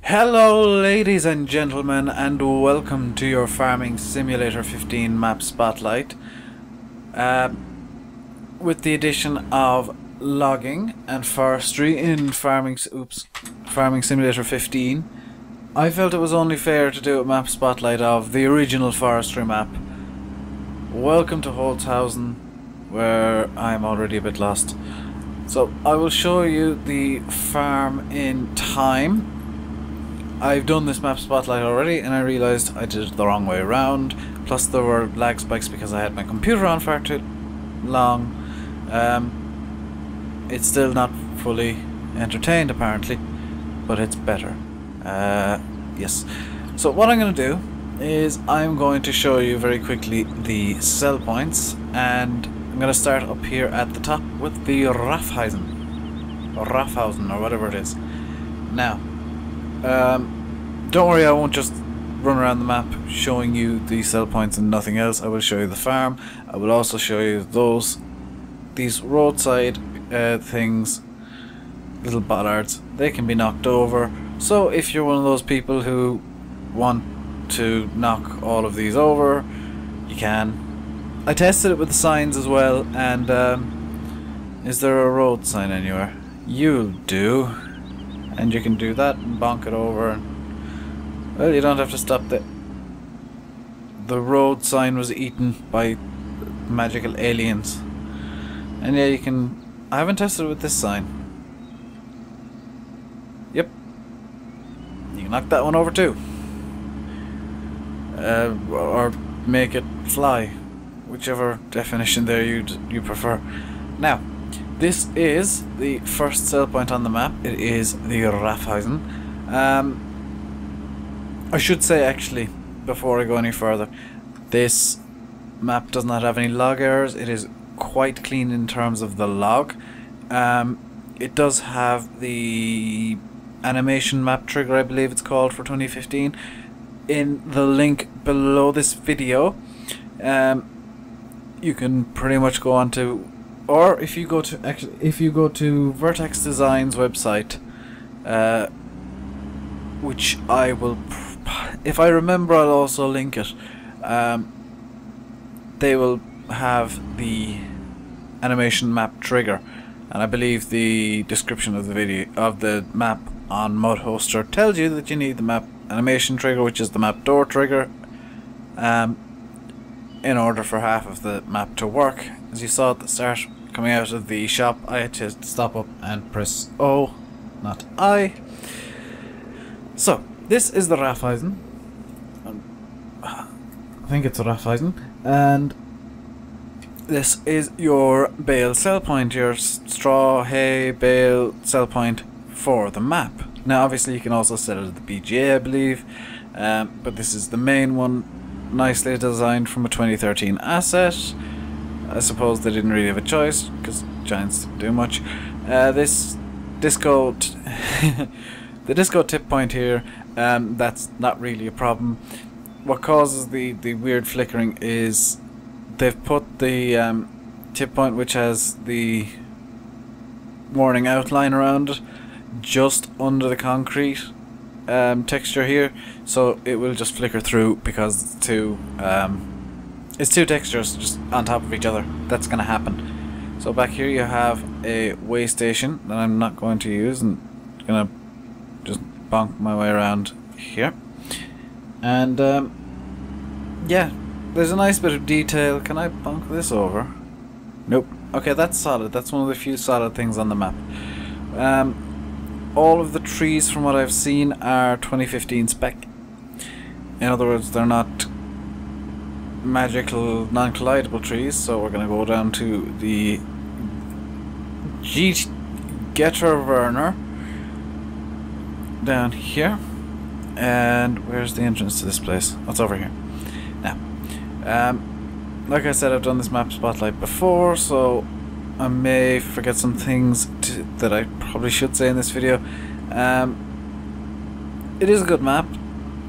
Hello ladies and gentlemen, and welcome to your Farming Simulator 15 map spotlight with the addition of logging and forestry in Farming Simulator 15. I felt it was only fair to do a map spotlight of the original forestry map. Welcome to Holzhausen, where I'm already a bit lost. So I will show you the farm in time. I've done this map spotlight already and I realised I did it the wrong way around, plus there were lag spikes because I had my computer on far too long. It's still not fully entertained apparently, but it's better. Yes. So what I'm going to do is I'm going to show you very quickly the sell points, and I'm going to start up here at the top with the Holzhausen or whatever it is. Now, don't worry, I won't just run around the map showing you the sell points and nothing else. I will show you the farm. I will also show you these roadside things, little bollards. They can be knocked over. So if you're one of those people who want to knock all of these over, you can. I tested it with the signs as well, and is there a road sign anywhere? You'll do. And you can do that and bonk it over, and well, you don't have to stop the road sign was eaten by magical aliens. And yeah, you can. I haven't tested it with this sign. Yep, you can knock that one over too, or make it fly, whichever definition there you prefer. Now, this is the first sell point on the map. It is the Holzhausen. I should say, actually, before I go any further, this map does not have any log errors. It is quite clean in terms of the log. It does have the animation map trigger, I believe it's called, for 2015. In the link below this video, you can pretty much go on to, or if you go to Vertex Design's website, which I will, if I remember, I'll also link it. They will have the animation map trigger, and I believe the description of the video of the map on MudHoster tells you that you need the map animation trigger, which is the map door trigger, in order for half of the map to work. As you saw at the start, coming out of the shop, I had to stop up and press O, not I. So, this is the Holzhausen. I think it's a Holzhausen. And this is your bale sell point, your straw, hay, bale sell point for the map. Now, obviously, you can also set it at the BGA, I believe. But this is the main one, nicely designed from a 2013 asset. I suppose they didn't really have a choice, because Giants didn't do much. This disco, the disco tip point here, that's not really a problem. What causes the weird flickering is they've put the tip point, which has the warning outline around it, just under the concrete texture here, so it will just flicker through because it's two textures just on top of each other. That's going to happen. So back here you have a way station that I'm not going to use, and I'm going to just bonk my way around here. And yeah, there's a nice bit of detail. Can I bonk this over? Nope. Okay, that's solid. That's one of the few solid things on the map. All of the trees, from what I've seen, are 2015 spec. In other words, they're not magical, non-collidable trees, so we're going to go down to the Getterwerner down here. And where's the entrance to this place? What's over here? Now, like I said, I've done this map spotlight before, so I may forget some things that I probably should say in this video. It is a good map.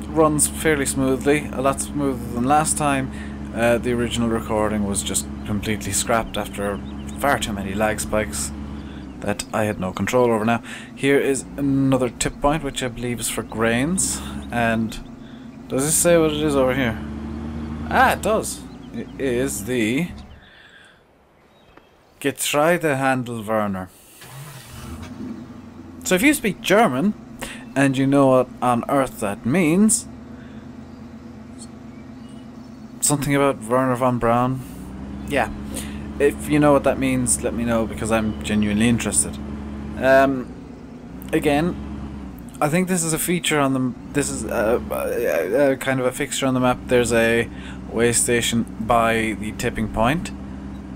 Runs fairly smoothly, a lot smoother than last time. The original recording was just completely scrapped after far too many lag spikes that I had no control over. Now, here is another tip point, which I believe is for grains. And does it say what it is over here? Ah, it does. It is the Getreidehandelwerner. So if you speak German and you know what on earth that means, something about Werner von Braun, yeah. If you know what that means, let me know, because I'm genuinely interested. Again, I think this is a feature on the. This is a kind of a fixture on the map. There's a way station by the tipping point,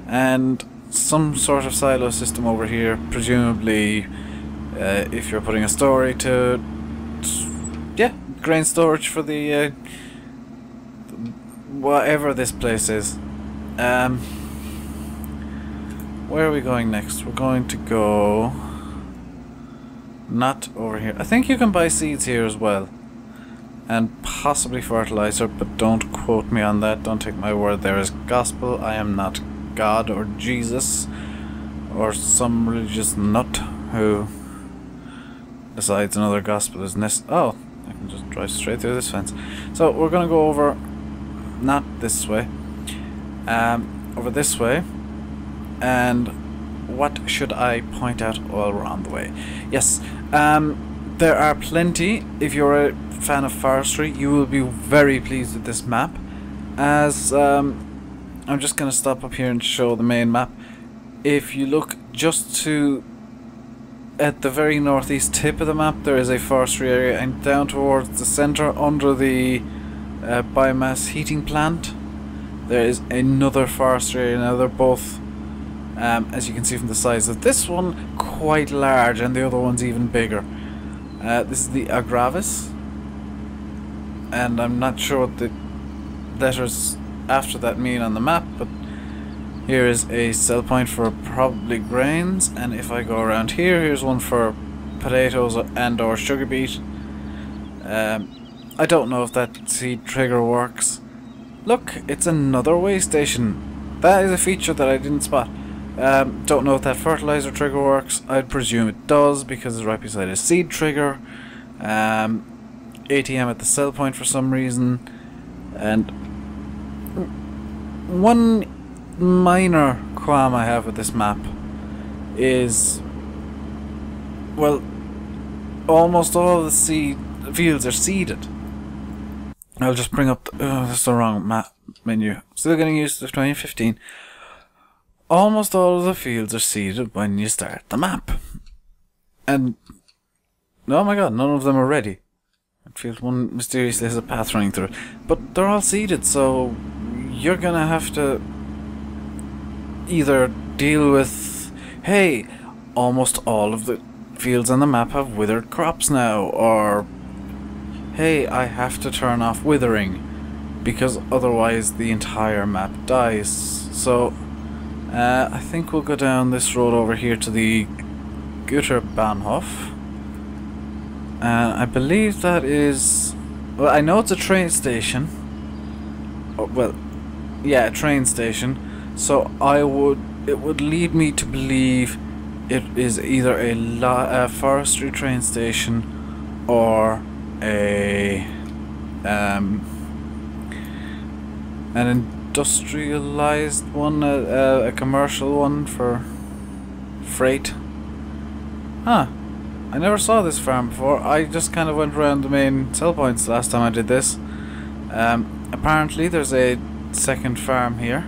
and some sort of silo system over here. Presumably, if you're putting a story to, yeah, grain storage for the whatever this place is. Where are we going next? We're going to go not over here. I think you can buy seeds here as well, and possibly fertilizer, but don't quote me on that. Don't take my word there as gospel. I am not God or Jesus or some religious nut who decides another gospel is oh, I can just drive straight through this fence. So we're gonna go over, not this way, over this way. And what should I point out all around the way? Yes, there are plenty. If you're a fan of Forestry, you will be very pleased with this map, as I'm just going to stop up here and show the main map. If you look just to at the very northeast tip of the map, there is a forestry area, and down towards the center under the biomass heating plant there is another forestry area. Now they're both, as you can see from the size of this one, quite large, and the other one's even bigger. This is the Agravis, and I'm not sure what the letters after that mean on the map, but here is a sell point for probably grains, and if I go around here, here's one for potatoes and or sugar beet. I don't know if that seed trigger works. Look, it's another way station. That is a feature that I didn't spot. Don't know if that fertilizer trigger works. I'd presume it does because it's right beside a seed trigger. ATM at the sell point for some reason. And one minor qualm I have with this map is, well, almost all of the seed fields are seeded. I'll just bring up that's the wrong map menu. Still getting used to 2015. Almost all of the fields are seeded when you start the map. And oh my god, none of them are ready. It feels one mysteriously has a path running through it. But they're all seeded, so you're gonna have to either deal with, hey, almost all of the fields on the map have withered crops now, or hey, I have to turn off withering because otherwise the entire map dies. So I think we'll go down this road over here to the Güterbahnhof. I believe that is, well, I know it's a train station. Oh, well, yeah, a train station. So it would lead me to believe it is either a forestry train station or an industrialized one, a commercial one for freight. Huh. I never saw this farm before. I just kind of went around the main sell points last time I did this. Apparently there's a second farm here,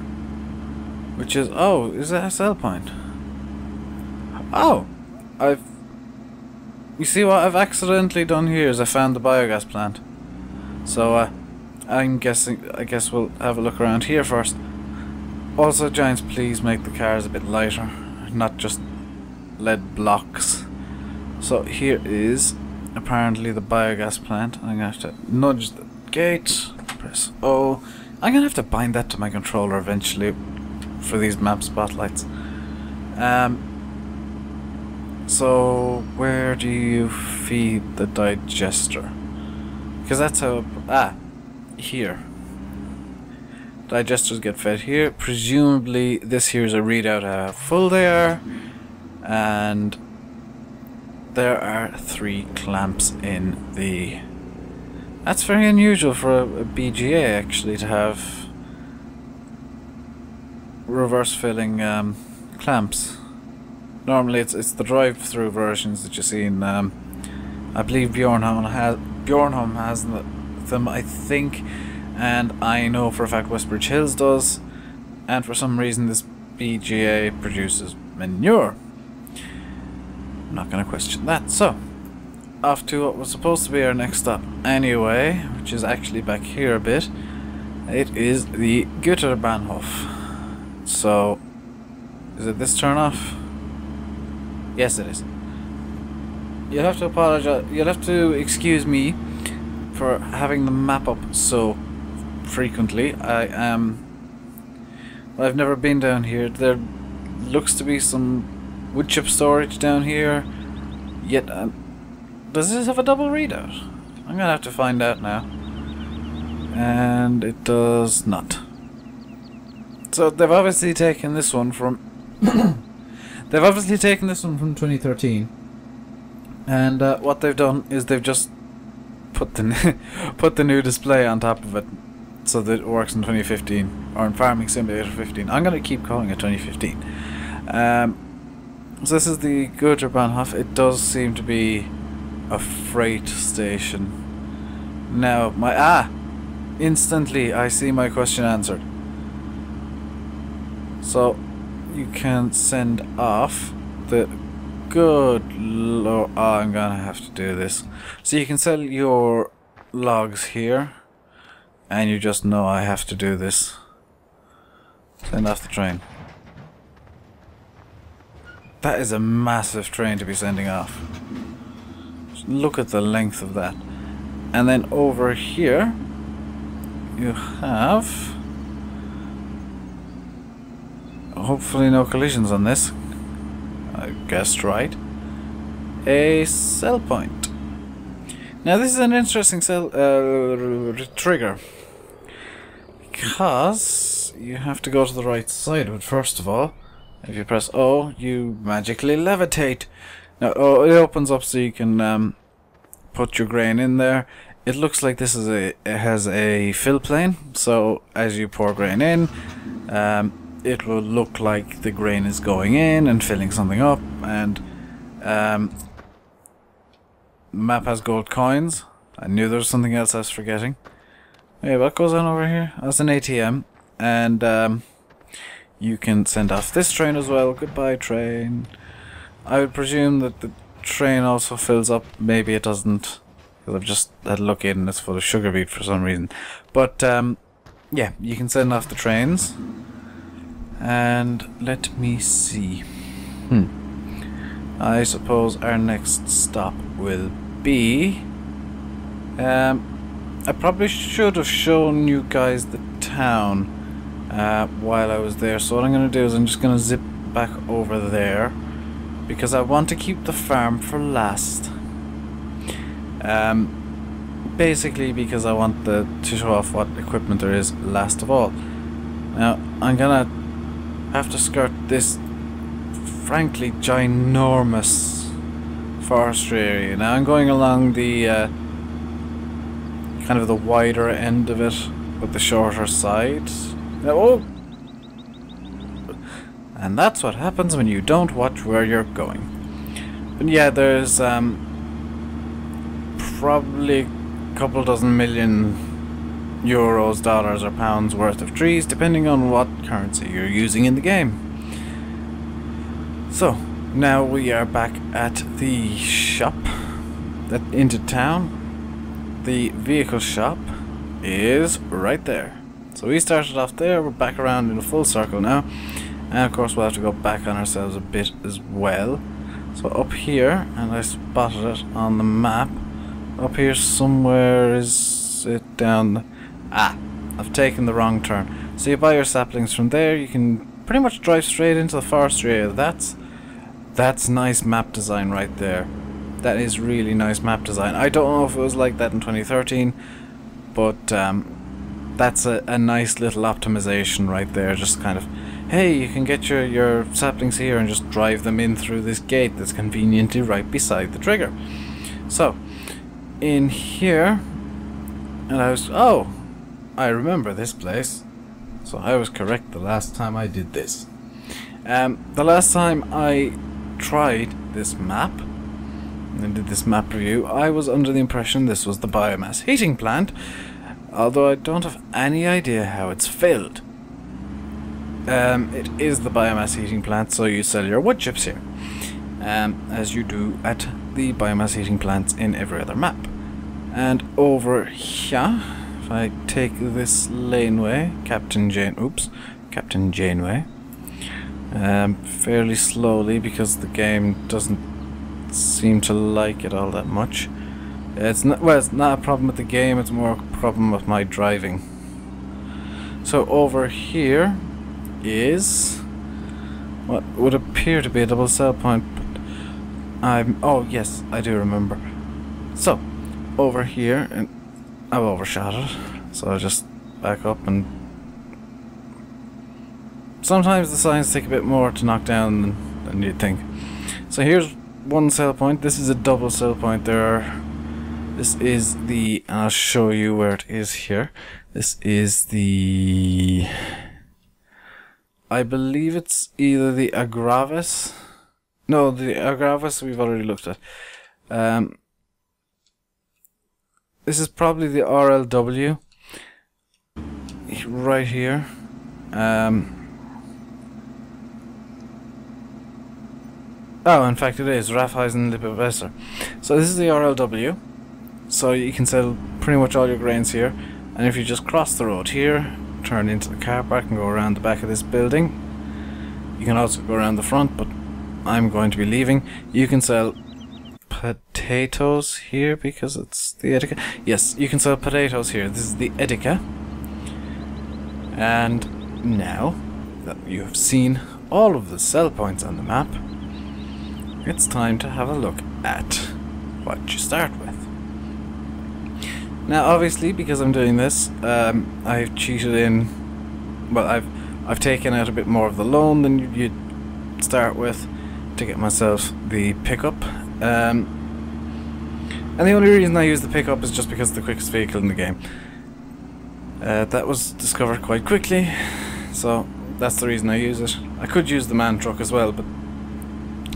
which is, oh, is that a sell point? Oh, you see what I've accidentally done here is I found the biogas plant. So I guess we'll have a look around here first. Also, Giants, please make the cars a bit lighter, not just lead blocks. So here is apparently the biogas plant. I'm gonna have to nudge the gate, press O. I'm gonna have to bind that to my controller eventually for these map spotlights. So where do you feed the digester? Because that's how, here. Digesters get fed here. Presumably this here is a readout how full they are. and there are 3 clamps in the... That's very unusual for a BGA actually, to have reverse filling clamps. Normally it's the drive-through versions that you see in I believe Bjornholm has them, I think, and I know for a fact Westbridge Hills does, and for some reason this BGA produces manure. I'm not going to question that. So, off to what was supposed to be our next stop anyway, which is actually back here a bit. It is the Güterbahnhof. So, is it this turn off? Yes, it is. You'll have to apologize. You'll have to excuse me for having the map up so frequently. Well, I've never been down here. There looks to be some wood chip storage down here. Yet, does this have a double readout? I'm gonna have to find out now. And it does not. So they've obviously taken this one from. They've obviously taken this one from 2013. And what they've done is they've just put the put the new display on top of it, so that it works in 2015 or in Farming Simulator 15. I'm gonna keep calling it 2015. So this is the Güterbahnhof. It does seem to be a freight station. Now instantly I see my question answered. So you can send off the I'm gonna have to do this. So you can sell your logs here, and you just know I have to do this. Send off the train. That is a massive train to be sending off. Just look at the length of that. And then over here you have, hopefully no collisions on this, I guessed right, a sell point. Now this is an interesting trigger, because you have to go to the right side of it first of all. If you press O, you magically levitate. Now it opens up so you can put your grain in there. It looks like this is it has a fill plane, so as you pour grain in, it will look like the grain is going in and filling something up. And map has gold coins. I knew there was something else I was forgetting. Hey, what goes on over here? That's an ATM, and you can send off this train as well. Goodbye, train. I would presume that the train also fills up. Maybe it doesn't, because I've just had a look in and it's full of sugar beet for some reason. But yeah, you can send off the trains. And let me see. I suppose our next stop will be... I probably should have shown you guys the town while I was there. So what I'm going to do is I'm just going to zip back over there, because I want to keep the farm for last. Basically because I want to show off what equipment there is last of all. Now I'm going to have to skirt this frankly ginormous forestry area. Now I'm going along the kind of the wider end of it with the shorter side. Now, and that's what happens when you don't watch where you're going. But yeah, there's probably a couple dozen million euros, dollars or pounds worth of trees, depending on what currency you're using in the game. So now we are back at the shop into town. The vehicle shop is right there. So we started off there, we're back around in a full circle now, and of course we'll have to go back on ourselves a bit as well. So up here, and I spotted it on the map, up here somewhere is it down. I've taken the wrong turn. So you buy your saplings from there, you can pretty much drive straight into the forestry area. That's nice map design right there. That is really nice map design. I don't know if it was like that in 2013, but that's a nice little optimization right there. Just kind of hey, you can get your saplings here and just drive them in through this gate that's conveniently right beside the trigger. So, in here, and oh, I remember this place. So I was correct the last time I did this. The last time I tried this map and did this map review, I was under the impression this was the biomass heating plant, although I don't have any idea how it's filled. It is the biomass heating plant, so you sell your wood chips here, as you do at the biomass heating plants in every other map. And over here, if I take this laneway, Captain Janeway, fairly slowly because the game doesn't seem to like it all that much. It's not a problem with the game, it's more a problem with my driving. So over here is what would appear to be a double sell point, but oh yes, I do remember. So over here, and I've overshot it, so I'll just back up, and sometimes the signs take a bit more to knock down than you'd think. So here's one sell point. This is a double sell point. This is the, and I'll show you where it is here. This is the, I believe it's either the Agravis. No, the Agravis we've already looked at. This is probably the RLW right here. Oh, in fact it is Holzhausen Lippewasser. So this is the RLW. So you can sell pretty much all your grains here. And if you just cross the road here, turn into the car park and go around the back of this building. You can also go around the front, but I'm going to be leaving. You can sell potatoes here because it's the Etika. Yes, you can sell potatoes here. This is the Etika. And now that you have seen all of the sell points on the map, it's time to have a look at what you start with. Now obviously, because I'm doing this, I've cheated in, well, I've taken out a bit more of the loan than you'd start with to get myself the pickup. And the only reason I use the pickup is just because it's the quickest vehicle in the game. That was discovered quite quickly, so that's the reason I use it. I could use the man truck as well, but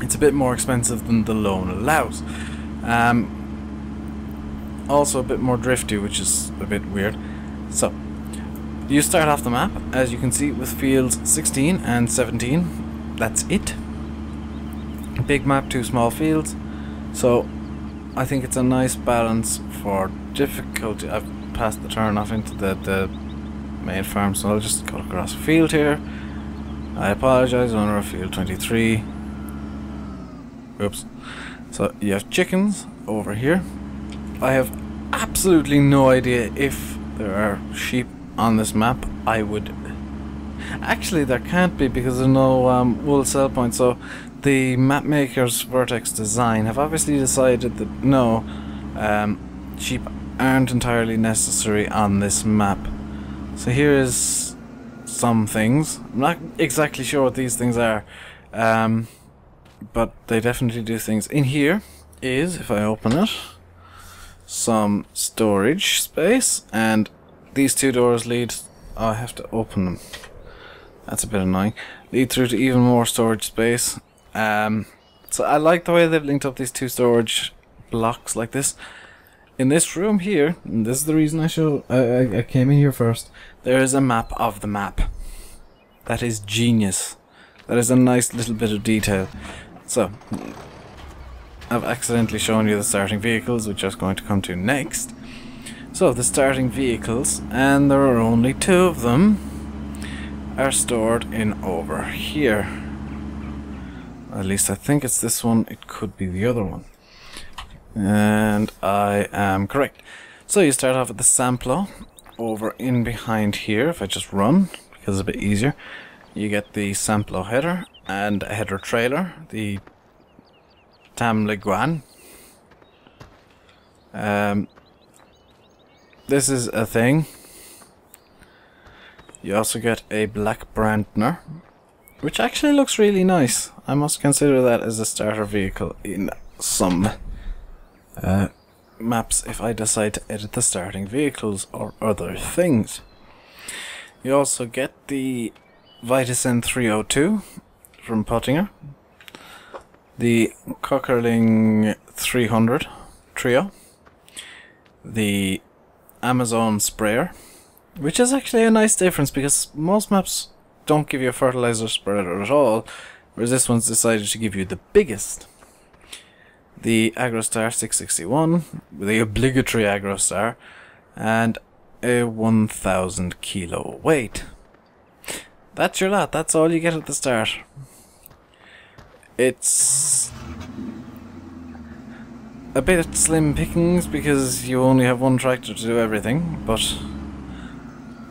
it's a bit more expensive than the loan allows. Also a bit more drifty, which is a bit weird. So, you start off the map, as you can see, with fields 16 and 17. That's it. Big map, 2 small fields. So, I think it's a nice balance for difficulty. I've passed the turn off into the main farm, so I'll just cut across a field here. I apologize, owner of field 23. Oops. So, you have chickens over here. I have absolutely no idea if there are sheep on this map. I would... Actually, there can't be because there's no wool sell point. So the map maker's Vertex design have obviously decided that no, sheep aren't entirely necessary on this map. So here is some things. I'm not exactly sure what these things are, but they definitely do things. In here is, if I open it, some storage space, and these 2 doors lead... Oh, I have to open them. That's a bit annoying. Lead through to even more storage space. So I like the way they've linked up these 2 storage blocks like this. In this room here, and this is the reason I came in here first, there is a map of the map. That is genius. That is a nice little bit of detail. So, I've accidentally shown you the starting vehicles, which I was going to come to next. So, the starting vehicles, and there are only 2 of them, are stored in over here. At least I think it's this one, it could be the other one. And I am correct. So you start off with the Samplo over in behind here. If I just run, because it's a bit easier, you get the Samplo header and a header trailer, the Tam Le Guan. This is a thing. You also get a Black Brandner which actually looks really nice. I must consider that as a starter vehicle in some maps if I decide to edit the starting vehicles or other things. You also get the Vitasen 302 from Pottinger, the Cockerling 300 Trio, the Amazon sprayer, which is actually a nice difference because most maps don't give you a fertilizer spreader at all, whereas this one's decided to give you the biggest. The AgroStar 661, the obligatory AgroStar, and a 1000 kilo weight. That's your lot, that's all you get at the start. It's a bit slim pickings because you only have one tractor to do everything, but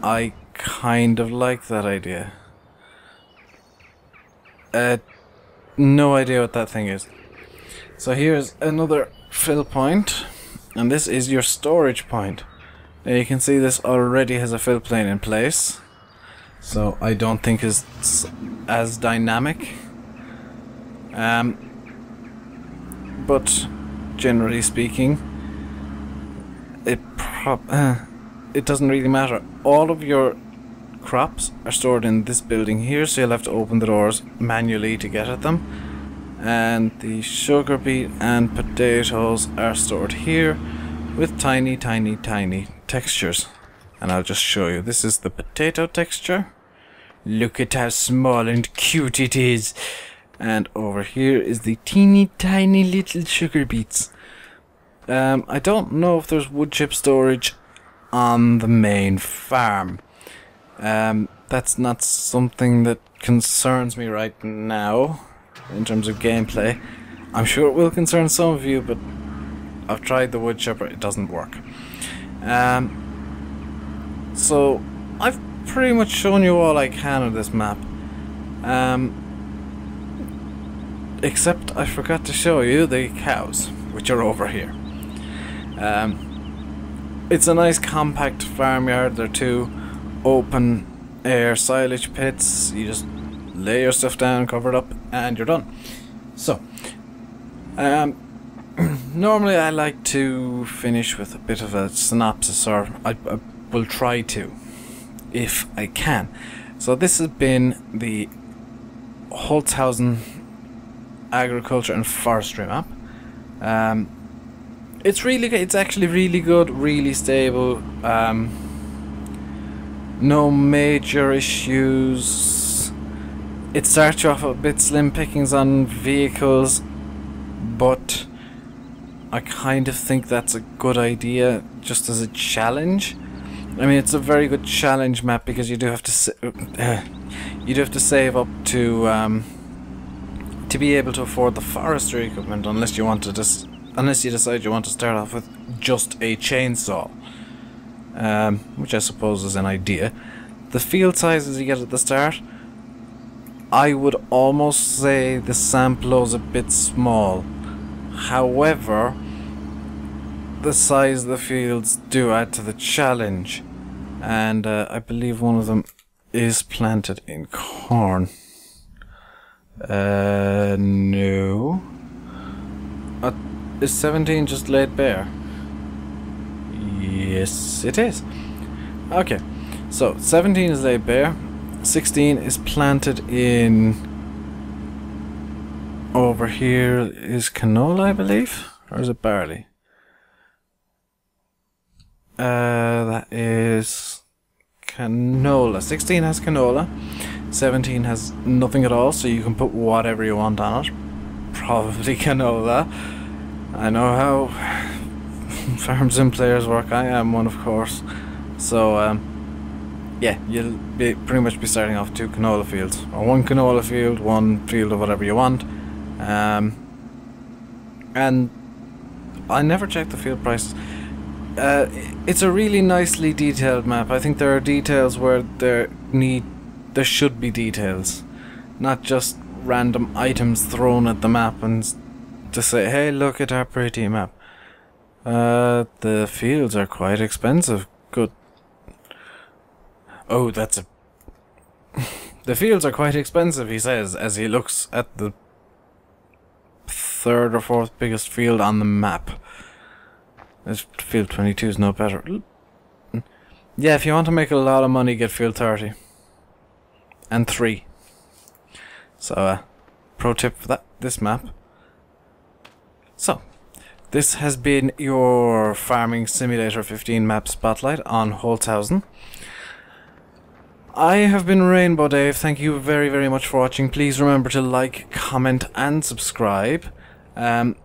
I kind of like that idea. No idea what that thing is. So here's another fill point, and this is your storage point. Now you can see this already has a fill plane in place, so I don't think it's as dynamic. But generally speaking, it doesn't really matter. All of your crops are stored in this building here, so you'll have to open the doors manually to get at them. And the sugar beet and potatoes are stored here with tiny textures. And I'll just show you. This is the potato texture. Look at how small and cute it is. And over here is the teeny tiny little sugar beets. I don't know if there's wood chip storage on the main farm. That's not something that concerns me right now in terms of gameplay. I'm sure it will concern some of you, but I've tried the wood chipper, it doesn't work. So I've pretty much shown you all I can of this map. Except I forgot to show you the cows, which are over here. It's a nice compact farmyard. There are two open air silage pits. You just lay your stuff down, cover it up, and you're done. So, normally I like to finish with a bit of a synopsis, or I will try to, if I can. So this has been the Holzhausen agriculture and forestry map. It's really good. It's actually really good, really stable. No major issues. It starts you off a bit slim pickings on vehicles, but I kind of think that's a good idea just as a challenge. I mean, it's a very good challenge map because you do have to save up to be able to afford the forestry equipment, unless you decide you want to start off with just a chainsaw, which I suppose is an idea. The field sizes you get at the start, I would almost say the sample is a bit small. However, the size of the fields do add to the challenge, and I believe one of them is planted in corn. No. Is 17 just laid bare? Yes, it is. Okay, so 17 is laid bare. 16 is planted in... Over here is canola, I believe? Or is it barley? That is canola. 16 has canola. 17 has nothing at all, so you can put whatever you want on it. Probably canola. I know how farm sim players work. I am one, of course. So, yeah, you'll pretty much be starting off 2 canola fields. Or 1 canola field, 1 field of whatever you want. And I never check the field prices. It's a really nicely detailed map. I think there are details where there should be details, not just random items thrown at the map and to say, hey, look at our pretty map. The fields are quite expensive. Good. Oh, that's The fields are quite expensive, he says, as he looks at the 3rd or 4th biggest field on the map. This field 22 is no better. Yeah, if you want to make a lot of money, get field 30. And 3. So, pro tip for this map. So, this has been your Farming Simulator 15 map spotlight on Holzhausen. I have been RainbowDave. Thank you very, very much for watching. Please remember to like, comment, and subscribe. And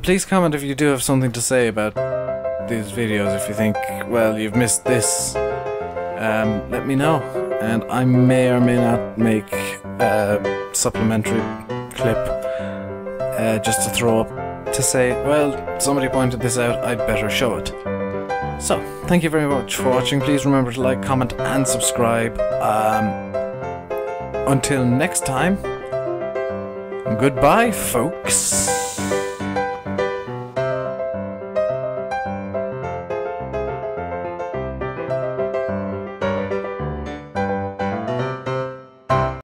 please comment if you do have something to say about these videos. If you think, well, you've missed this, let me know. And I may or may not make a supplementary clip just to throw up to say, well, somebody pointed this out, I'd better show it. So, thank you very much for watching. Please remember to like, comment, and subscribe. Until next time, goodbye, folks.